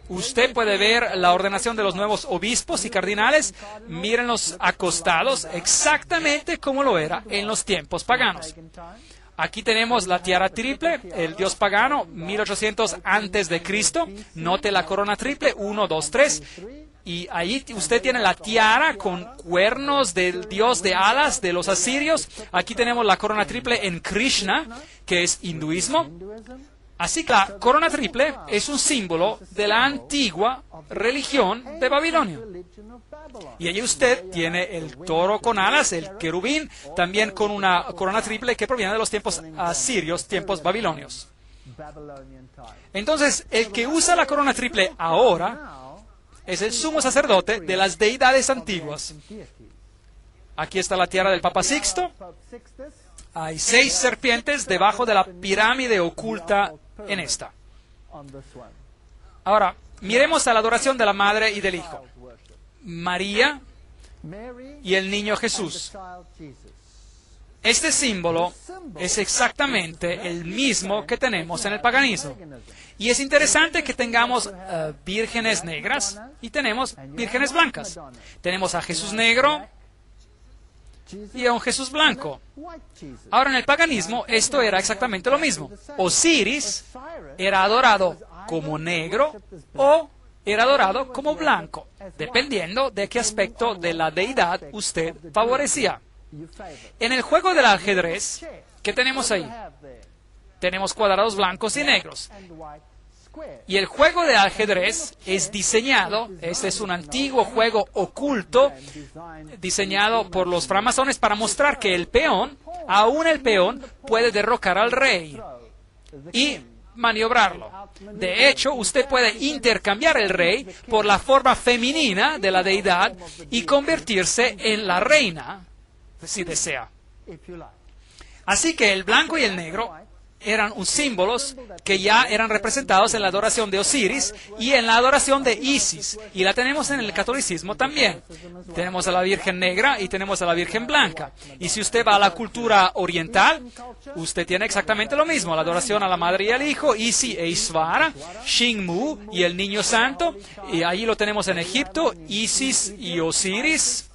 usted puede ver la ordenación de los nuevos obispos y cardinales. Mírenlos acostados exactamente como lo era en los tiempos paganos. Aquí tenemos la tiara triple, el dios pagano, 1800 antes de Cristo. Note la corona triple, 1, 2, 3. Y ahí usted tiene la tiara con cuernos del dios de alas de los asirios. Aquí tenemos la corona triple en Krishna, que es hinduismo. Así que la corona triple es un símbolo de la antigua religión de Babilonia. Y allí usted tiene el toro con alas, el querubín, también con una corona triple que proviene de los tiempos asirios, tiempos babilonios. Entonces, el que usa la corona triple ahora es el sumo sacerdote de las deidades antiguas. Aquí está la tiara del Papa Sixto. Hay 6 serpientes debajo de la pirámide oculta en esta. Ahora, miremos a la adoración de la Madre y del Hijo. María y el niño Jesús. Este símbolo es exactamente el mismo que tenemos en el paganismo. Y es interesante que tengamos vírgenes negras y tenemos vírgenes blancas. Tenemos a Jesús negro y a un Jesús blanco. Ahora, en el paganismo esto era exactamente lo mismo. Osiris era adorado como negro o era adorado como blanco, dependiendo de qué aspecto de la deidad usted favorecía. En el juego del ajedrez, ¿qué tenemos ahí? Tenemos cuadrados blancos y negros. Y el juego de ajedrez es diseñado, este es un antiguo juego oculto, diseñado por los francmasones para mostrar que el peón, aún el peón, puede derrocar al rey y maniobrarlo. De hecho, usted puede intercambiar el rey por la forma femenina de la deidad y convertirse en la reina, si desea. Así que el blanco y el negro eran símbolos que ya eran representados en la adoración de Osiris y en la adoración de Isis. Y la tenemos en el catolicismo también. Tenemos a la Virgen Negra y tenemos a la Virgen Blanca. Y si usted va a la cultura oriental, usted tiene exactamente lo mismo. La adoración a la Madre y al Hijo, Isis e Isvara, Xingmu y el Niño Santo. Y ahí lo tenemos en Egipto, Isis y Osiris.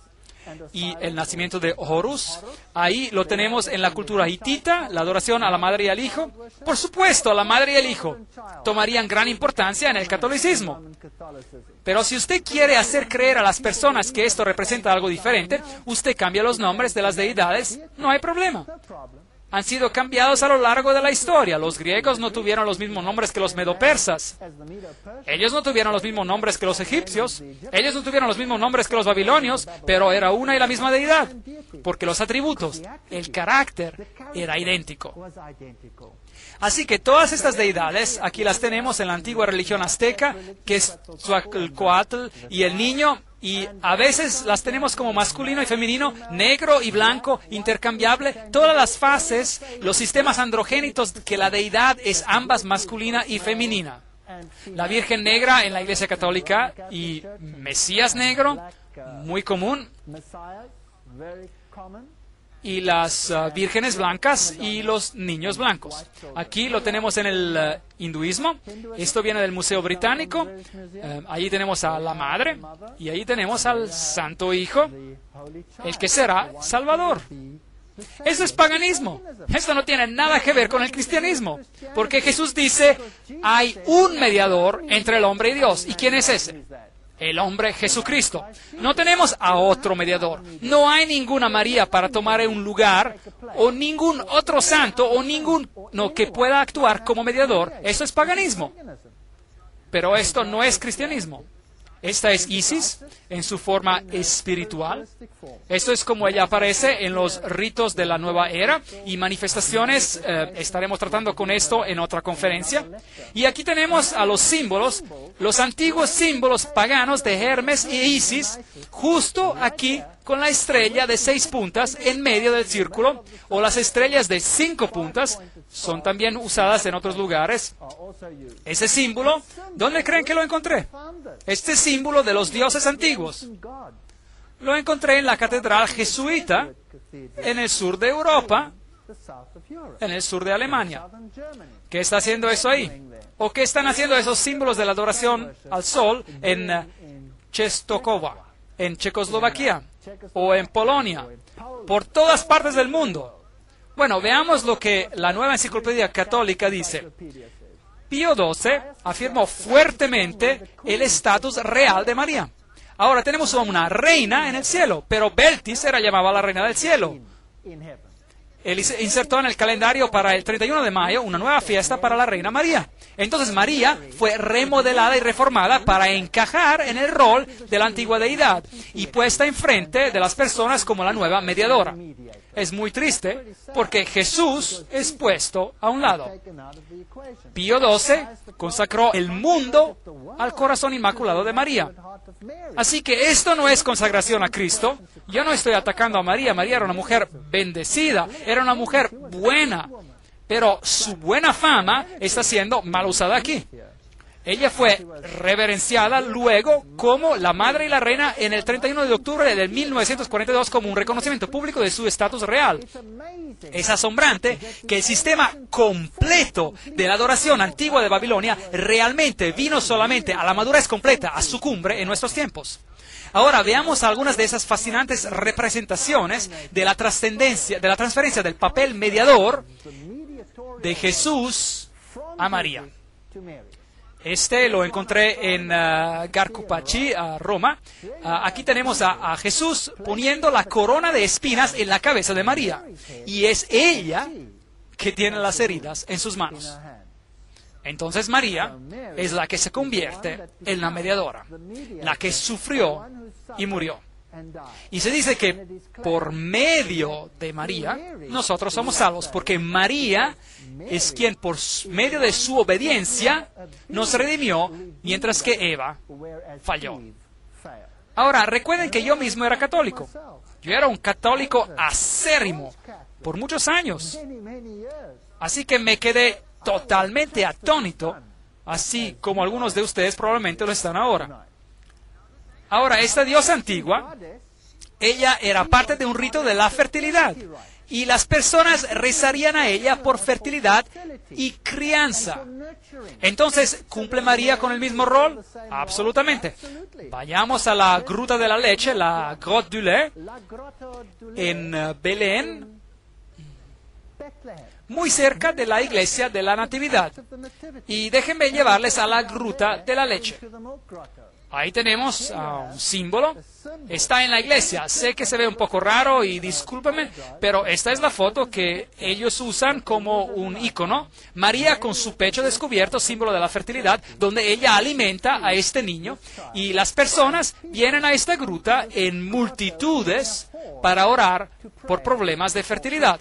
Y el nacimiento de Horus. Ahí lo tenemos en la cultura hitita, la adoración a la Madre y al Hijo. Por supuesto, la Madre y el Hijo tomarían gran importancia en el catolicismo. Pero si usted quiere hacer creer a las personas que esto representa algo diferente, usted cambia los nombres de las deidades, no hay problema. Han sido cambiados a lo largo de la historia. Los griegos no tuvieron los mismos nombres que los medopersas. Ellos no tuvieron los mismos nombres que los egipcios. Ellos no tuvieron los mismos nombres que los babilonios, pero era una y la misma deidad, porque los atributos, el carácter, era idéntico. Así que todas estas deidades, aquí las tenemos en la antigua religión azteca, que es Tzotzolcoatl y el niño, y a veces las tenemos como masculino y femenino, negro y blanco, intercambiable, todas las fases, los sistemas androgénitos que la deidad es ambas masculina y femenina. La Virgen Negra en la Iglesia Católica y Mesías Negro, muy común, y las vírgenes blancas y los niños blancos. Aquí lo tenemos en el hinduismo. Esto viene del Museo Británico. Allí tenemos a la Madre y allí tenemos al Santo Hijo, el que será Salvador. Eso es paganismo. Esto no tiene nada que ver con el cristianismo, porque Jesús dice, hay un mediador entre el hombre y Dios. ¿Y quién es ese? El hombre Jesucristo. No tenemos a otro mediador. No hay ninguna María para tomar un lugar, o ningún otro santo, o ninguno que pueda actuar como mediador. Eso es paganismo. Pero esto no es cristianismo. Esta es Isis en su forma espiritual. Esto es como ella aparece en los ritos de la nueva era y manifestaciones. Estaremos tratando con esto en otra conferencia. Y aquí tenemos a los símbolos, los antiguos símbolos paganos de Hermes e Isis, justo aquí con la estrella de 6 puntas en medio del círculo, o las estrellas de 5 puntas, son también usadas en otros lugares. Ese símbolo, ¿dónde creen que lo encontré? Este símbolo de los dioses antiguos. Lo encontré en la catedral jesuita en el sur de Europa, en el sur de Alemania. ¿Qué está haciendo eso ahí? ¿O qué están haciendo esos símbolos de la adoración al sol en Czestochowa, en Checoslovaquia, o en Polonia, por todas partes del mundo? Bueno, veamos lo que la Nueva Enciclopedia Católica dice. Pío XII afirmó fuertemente el estatus real de María. Ahora tenemos una reina en el cielo, pero Beltis era llamada la reina del cielo. Él insertó en el calendario para el 31 de mayo una nueva fiesta para la reina María. Entonces María fue remodelada y reformada para encajar en el rol de la antigua deidad y puesta enfrente de las personas como la nueva mediadora. Es muy triste porque Jesús es puesto a un lado. Pío XII consagró el mundo al corazón inmaculado de María. Así que esto no es consagración a Cristo. Yo no estoy atacando a María. María era una mujer bendecida, era una mujer buena, pero su buena fama está siendo mal usada aquí. Ella fue reverenciada luego como la madre y la reina en el 31 de octubre de 1942 como un reconocimiento público de su estatus real. Es asombrante que el sistema completo de la adoración antigua de Babilonia realmente vino solamente a la madurez completa, a su cumbre en nuestros tiempos. Ahora veamos algunas de esas fascinantes representaciones de la trascendencia, de la transferencia del papel mediador de Jesús a María. Este lo encontré en Garcupaci, Roma. Aquí tenemos a Jesús poniendo la corona de espinas en la cabeza de María. Y es ella que tiene las heridas en sus manos. Entonces María es la que se convierte en la mediadora, la que sufrió y murió. Y se dice que por medio de María nosotros somos salvos, porque María es quien por medio de su obediencia nos redimió, mientras que Eva falló. Ahora, recuerden que yo mismo era católico. Yo era un católico acérrimo por muchos años. Así que me quedé totalmente atónito, así como algunos de ustedes probablemente lo están ahora. Ahora, esta diosa antigua, ella era parte de un rito de la fertilidad, y las personas rezarían a ella por fertilidad y crianza. Entonces, ¿cumple María con el mismo rol? Absolutamente. Vayamos a la Gruta de la Leche, la Grotte du Lait, en Belén, muy cerca de la iglesia de la Natividad. Y déjenme llevarles a la Gruta de la Leche. Ahí tenemos un símbolo. Está en la iglesia. Sé que se ve un poco raro y discúlpeme, pero esta es la foto que ellos usan como un icono. María con su pecho descubierto, símbolo de la fertilidad, donde ella alimenta a este niño. Y las personas vienen a esta gruta en multitudes para orar por problemas de fertilidad.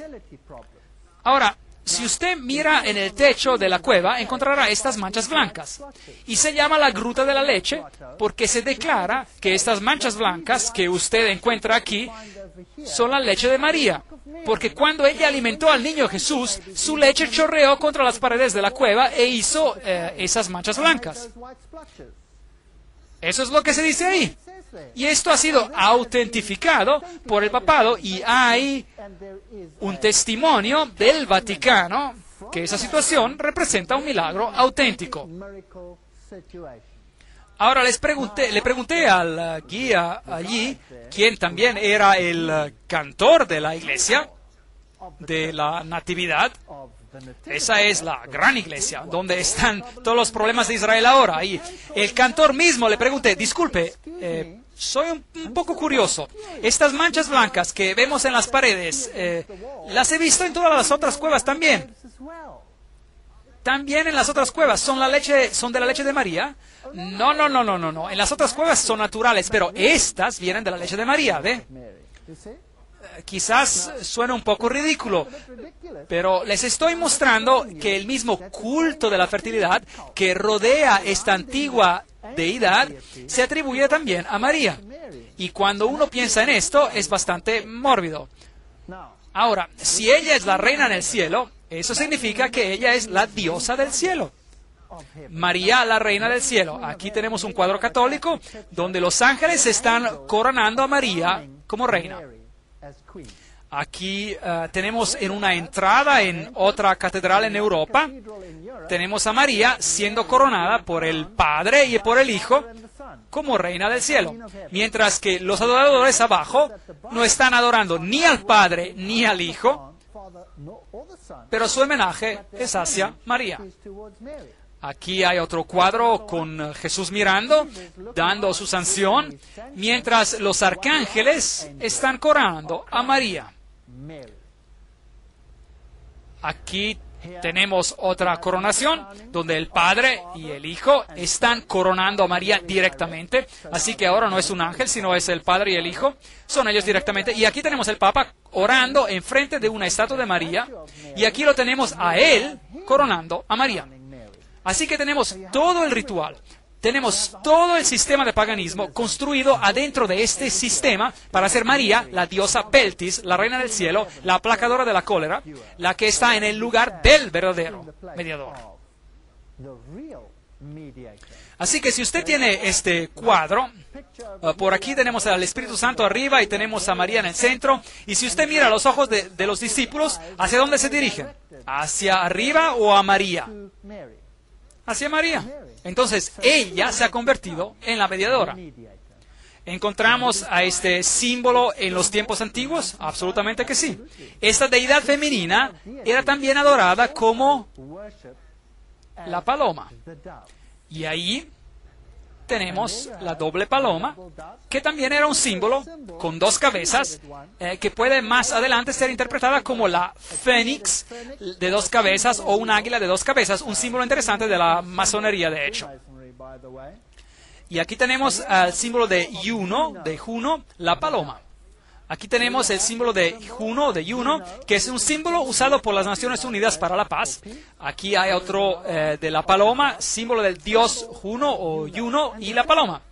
Ahora, si usted mira en el techo de la cueva, encontrará estas manchas blancas. Y se llama la gruta de la leche porque se declara que estas manchas blancas que usted encuentra aquí son la leche de María. Porque cuando ella alimentó al niño Jesús, su leche chorreó contra las paredes de la cueva e hizo esas manchas blancas. Eso es lo que se dice ahí. Y esto ha sido autentificado por el papado y hay un testimonio del Vaticano que esa situación representa un milagro auténtico. Ahora le pregunté al guía allí, quien también era el cantor de la iglesia, de la Natividad. Esa es la gran iglesia, donde están todos los problemas de Israel ahora. Y el cantor mismo le pregunté, disculpe, soy un poco curioso. Estas manchas blancas que vemos en las paredes, las he visto en todas las otras cuevas también. También en las otras cuevas, ¿son de la leche de María? No. En las otras cuevas son naturales, pero estas vienen de la leche de María, ¿ve? Quizás suene un poco ridículo, pero les estoy mostrando que el mismo culto de la fertilidad que rodea esta antigua deidad se atribuye también a María. Y cuando uno piensa en esto, es bastante mórbido. Ahora, si ella es la reina en el cielo, eso significa que ella es la diosa del cielo. María, la reina del cielo. Aquí tenemos un cuadro católico donde los ángeles están coronando a María como reina. Aquí tenemos en una entrada en otra catedral en Europa, tenemos a María siendo coronada por el Padre y por el Hijo como reina del cielo. Mientras que los adoradores abajo no están adorando ni al Padre ni al Hijo, pero su homenaje es hacia María. Aquí hay otro cuadro con Jesús mirando, dando su sanción, mientras los arcángeles están coronando a María. Aquí tenemos otra coronación, donde el Padre y el Hijo están coronando a María directamente. Así que ahora no es un ángel, sino es el Padre y el Hijo. Son ellos directamente. Y aquí tenemos el Papa orando enfrente de una estatua de María. Y aquí lo tenemos a él coronando a María. Así que tenemos todo el ritual, tenemos todo el sistema de paganismo construido adentro de este sistema para hacer María, la diosa Peltis, la reina del cielo, la aplacadora de la cólera, la que está en el lugar del verdadero mediador. Así que si usted tiene este cuadro, por aquí tenemos al Espíritu Santo arriba y tenemos a María en el centro. Y si usted mira los ojos de los discípulos, ¿hacia dónde se dirigen? ¿Hacia arriba o a María? Hacia María. Entonces, ella se ha convertido en la mediadora. ¿Encontramos a este símbolo en los tiempos antiguos? Absolutamente que sí. Esta deidad femenina era también adorada como la paloma. Y ahí tenemos la doble paloma, que también era un símbolo con dos cabezas, que puede más adelante ser interpretada como la fénix de dos cabezas o un águila de dos cabezas, un símbolo interesante de la masonería, de hecho. Y aquí tenemos el símbolo de Juno, la paloma. Aquí tenemos el símbolo de Juno, que es un símbolo usado por las Naciones Unidas para la paz. Aquí hay otro de la paloma, símbolo del dios Juno o Juno y la paloma.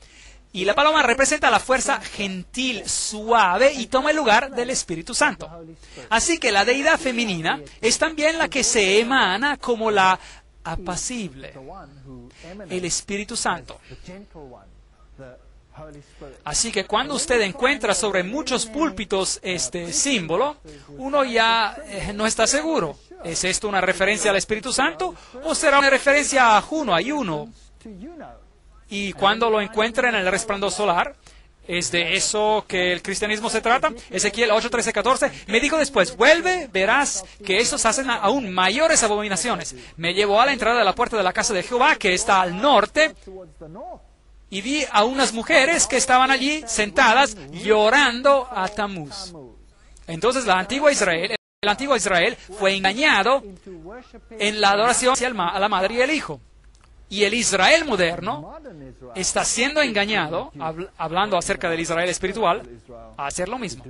Y la paloma representa la fuerza gentil, suave y toma el lugar del Espíritu Santo. Así que la deidad femenina es también la que se emana como la apacible, el Espíritu Santo. Así que cuando usted encuentra sobre muchos púlpitos este símbolo, uno ya no está seguro. ¿Es esto una referencia al Espíritu Santo o será una referencia a Juno, a Juno? Y cuando lo encuentra en el resplandor solar, ¿es de eso que el cristianismo se trata? Ezequiel 8, 13, 14. Me dijo después, vuelve, verás que estos hacen aún mayores abominaciones. Me llevó a la entrada de la puerta de la casa de Jehová, que está al norte, y vi a unas mujeres que estaban allí sentadas llorando a Tamuz. Entonces el antiguo Israel fue engañado en la adoración a la madre y el hijo. Y el Israel moderno está siendo engañado, hablando acerca del Israel espiritual, a hacer lo mismo.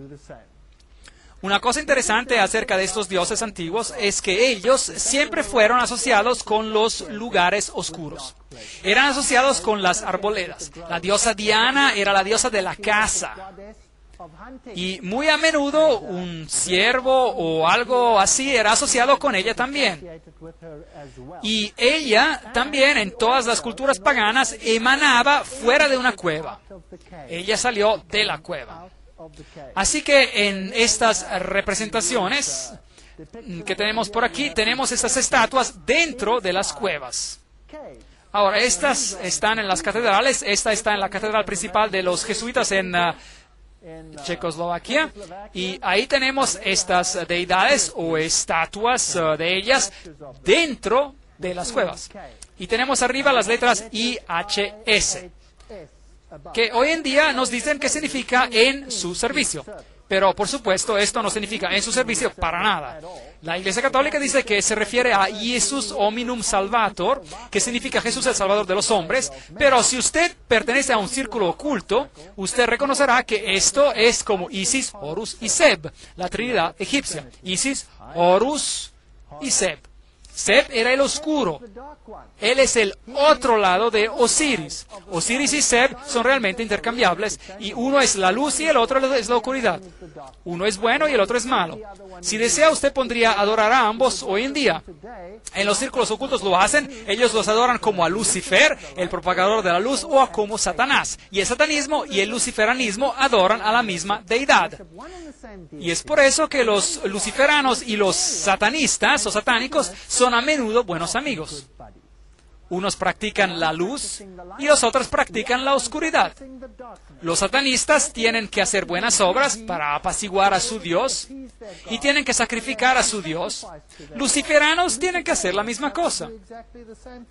Una cosa interesante acerca de estos dioses antiguos es que ellos siempre fueron asociados con los lugares oscuros. Eran asociados con las arboledas. La diosa Diana era la diosa de la caza. Y muy a menudo un ciervo o algo así era asociado con ella también. Y ella también en todas las culturas paganas emanaba fuera de una cueva. Ella salió de la cueva. Así que en estas representaciones que tenemos por aquí, tenemos estas estatuas dentro de las cuevas. Ahora, estas están en las catedrales. Esta está en la catedral principal de los jesuitas en Checoslovaquia, y ahí tenemos estas deidades o estatuas de ellas dentro de las cuevas. Y tenemos arriba las letras IHS, que hoy en día nos dicen que significa en su servicio. Pero, por supuesto, esto no significa en su servicio para nada. La Iglesia Católica dice que se refiere a Iesus hominum salvator, que significa Jesús el Salvador de los hombres, pero si usted pertenece a un círculo oculto, usted reconocerá que esto es como Isis, Horus y Seb, la Trinidad egipcia. Isis, Horus y Seb. Seb era el oscuro. Él es el otro lado de Osiris. Osiris y Seb son realmente intercambiables, y uno es la luz y el otro es la oscuridad. Uno es bueno y el otro es malo. Si desea, usted podría adorar a ambos hoy en día. En los círculos ocultos lo hacen. Ellos los adoran como a Lucifer, el propagador de la luz, o a como Satanás. Y el satanismo y el luciferanismo adoran a la misma deidad. Y es por eso que los luciferanos y los satanistas o satánicos son a menudo buenos amigos. Unos practican la luz y los otros practican la oscuridad. Los satanistas tienen que hacer buenas obras para apaciguar a su Dios y tienen que sacrificar a su Dios. Luciferanos tienen que hacer la misma cosa.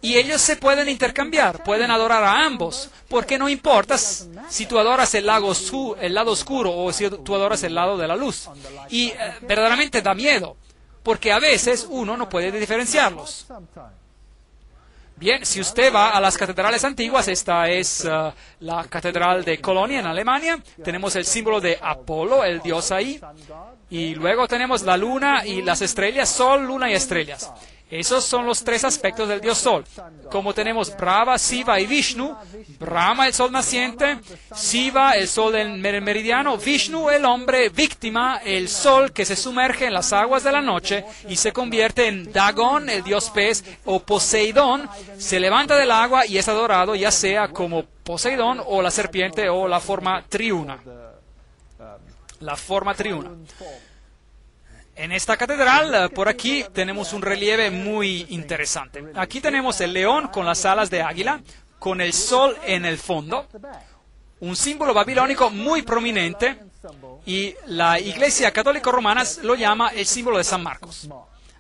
Y ellos se pueden intercambiar, pueden adorar a ambos, porque no importa si tú adoras el lado oscuro o si tú adoras el lado de la luz. Y verdaderamente da miedo, porque a veces uno no puede diferenciarlos. Bien, si usted va a las catedrales antiguas, esta es la catedral de Colonia en Alemania. Tenemos el símbolo de Apolo, el dios ahí. Y luego tenemos la luna y las estrellas, sol, luna y estrellas. Esos son los tres aspectos del dios Sol. Como tenemos Brahma, Shiva y Vishnu, Brahma el sol naciente, Shiva el sol del meridiano, Vishnu el hombre víctima, el sol que se sumerge en las aguas de la noche y se convierte en Dagon, el dios pez, o Poseidón, se levanta del agua y es adorado ya sea como Poseidón o la serpiente o la forma triuna. La forma triuna. En esta catedral, por aquí, tenemos un relieve muy interesante. Aquí tenemos el león con las alas de águila, con el sol en el fondo, un símbolo babilónico muy prominente, y la Iglesia Católica Romana lo llama el símbolo de San Marcos.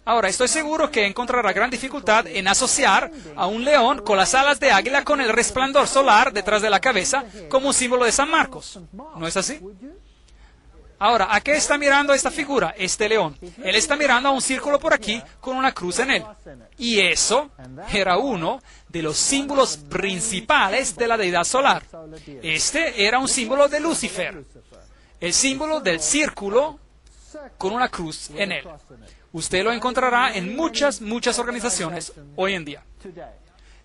Ahora, estoy seguro que encontrará gran dificultad en asociar a un león con las alas de águila con el resplandor solar detrás de la cabeza como un símbolo de San Marcos. ¿No es así? Ahora, ¿a qué está mirando esta figura, este león? Él está mirando a un círculo por aquí con una cruz en él. Y eso era uno de los símbolos principales de la deidad solar. Este era un símbolo de Lucifer, el símbolo del círculo con una cruz en él. Usted lo encontrará en muchas organizaciones hoy en día.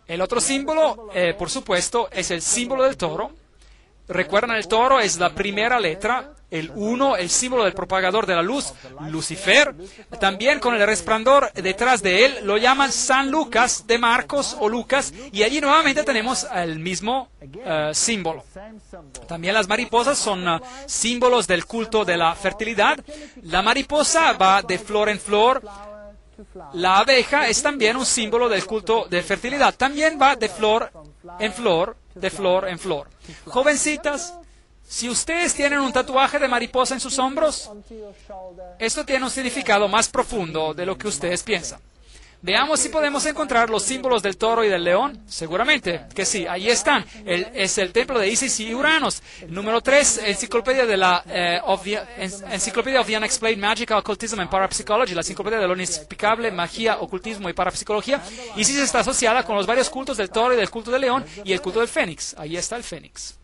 El otro símbolo, por supuesto, es el símbolo del toro. Recuerdan, el toro es la primera letra, el 1, el símbolo del propagador de la luz, Lucifer. También con el resplandor detrás de él lo llaman San Lucas de Marcos o Lucas, y allí nuevamente tenemos el mismo símbolo. También las mariposas son símbolos del culto de la fertilidad. La mariposa va de flor en flor. La abeja es también un símbolo del culto de fertilidad. También va de flor en flor, de flor en flor. Jovencitas, si ustedes tienen un tatuaje de mariposa en sus hombros, esto tiene un significado más profundo de lo que ustedes piensan. Veamos si podemos encontrar los símbolos del toro y del león. Seguramente que sí, ahí están. Es el templo de Isis y Uranos. Número 3, Enciclopedia of the Unexplained Magic, Occultism and Parapsychology, la enciclopedia de lo inexplicable, magia, ocultismo y parapsicología. Isis está asociada con los varios cultos del toro y del culto del león y el culto del fénix. Ahí está el fénix.